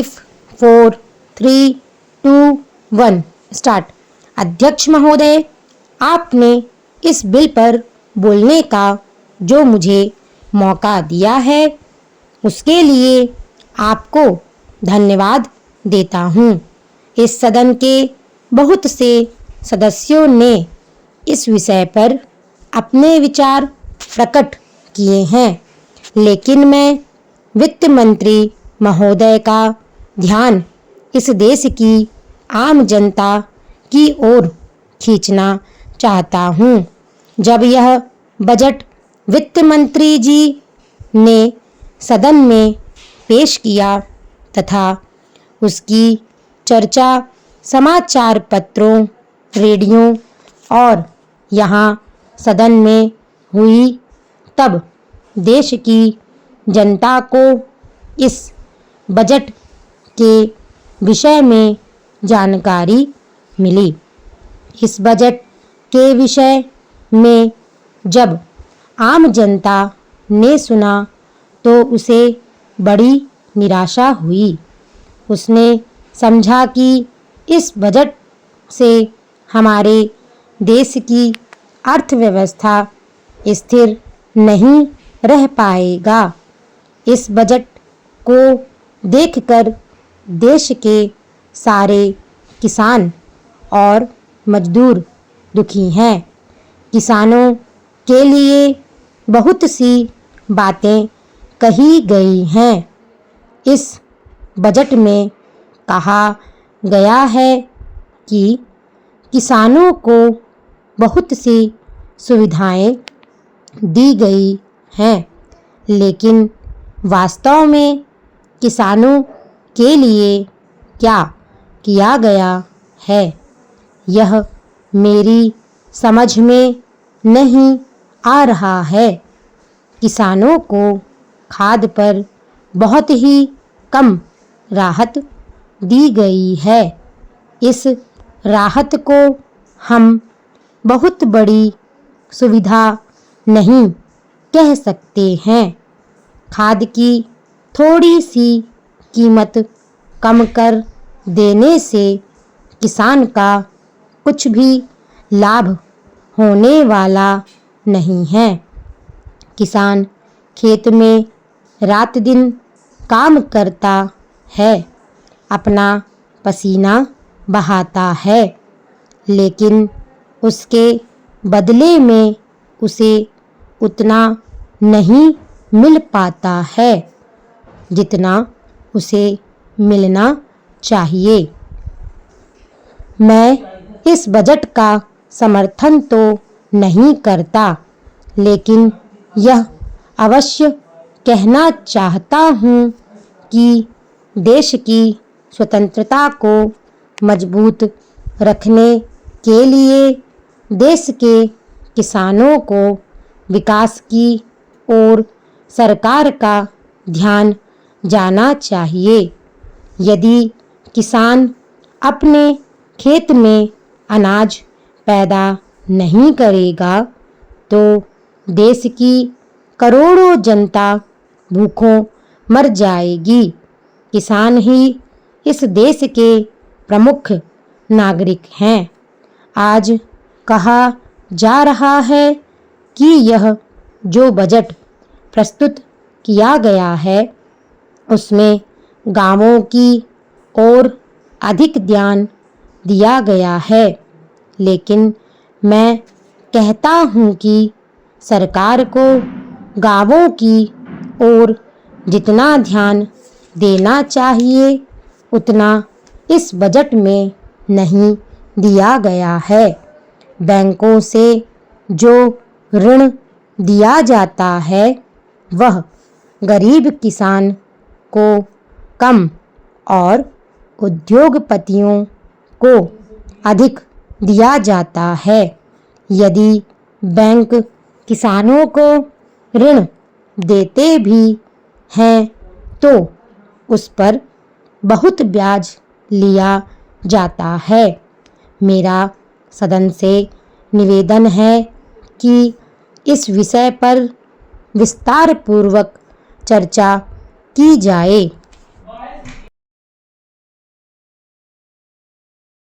4 3 2 1 start. अध्यक्ष महोदय, आपने इस बिल पर बोलने का जो मुझे मौका दिया है उसके लिए आपको धन्यवाद देता हूँ। इस सदन के बहुत से सदस्यों ने इस विषय पर अपने विचार प्रकट किए हैं, लेकिन मैं वित्त मंत्री महोदय का ध्यान इस देश की आम जनता की ओर खींचना चाहता हूँ। जब यह बजट वित्त मंत्री जी ने सदन में पेश किया तथा उसकी चर्चा समाचार पत्रों, रेडियो और यहाँ सदन में हुई, तब देश की जनता को इस बजट के विषय में जानकारी मिली। इस बजट के विषय में जब आम जनता ने सुना तो उसे बड़ी निराशा हुई। उसने समझा कि इस बजट से हमारे देश की अर्थव्यवस्था स्थिर नहीं रह पाएगा। इस बजट को देखकर देश के सारे किसान और मजदूर दुखी हैं। किसानों के लिए बहुत सी बातें कही गई हैं। इस बजट में कहा गया है कि किसानों को बहुत सी सुविधाएं दी गई हैं, लेकिन वास्तव में किसानों के लिए क्या किया गया है यह मेरी समझ में नहीं आ रहा है। किसानों को खाद पर बहुत ही कम राहत दी गई है। इस राहत को हम बहुत बड़ी सुविधा नहीं कह सकते हैं। खाद की थोड़ी सी कीमत कम कर देने से किसान का कुछ भी लाभ होने वाला नहीं है। किसान खेत में रात दिन काम करता है, अपना पसीना बहाता है, लेकिन उसके बदले में उसे उतना नहीं मिल पाता है जितना उसे मिलना चाहिए। मैं इस बजट का समर्थन तो नहीं करता, लेकिन यह अवश्य कहना चाहता हूँ कि देश की स्वतंत्रता को मजबूत रखने के लिए देश के किसानों को विकास की ओर सरकार का ध्यान जाना चाहिए। यदि किसान अपने खेत में अनाज पैदा नहीं करेगा तो देश की करोड़ों जनता भूखों मर जाएगी। किसान ही इस देश के प्रमुख नागरिक हैं। आज कहा जा रहा है कि यह जो बजट प्रस्तुत किया गया है उसमें गांवों की ओर अधिक ध्यान दिया गया है, लेकिन मैं कहता हूँ कि सरकार को गांवों की ओर जितना ध्यान देना चाहिए उतना इस बजट में नहीं दिया गया है। बैंकों से जो ऋण दिया जाता है वह गरीब किसान को कम और उद्योगपतियों को अधिक दिया जाता है। यदि बैंक किसानों को ऋण देते भी हैं तो उस पर बहुत ब्याज लिया जाता है। मेरा सदन से निवेदन है कि इस विषय पर विस्तारपूर्वक चर्चा की जाए।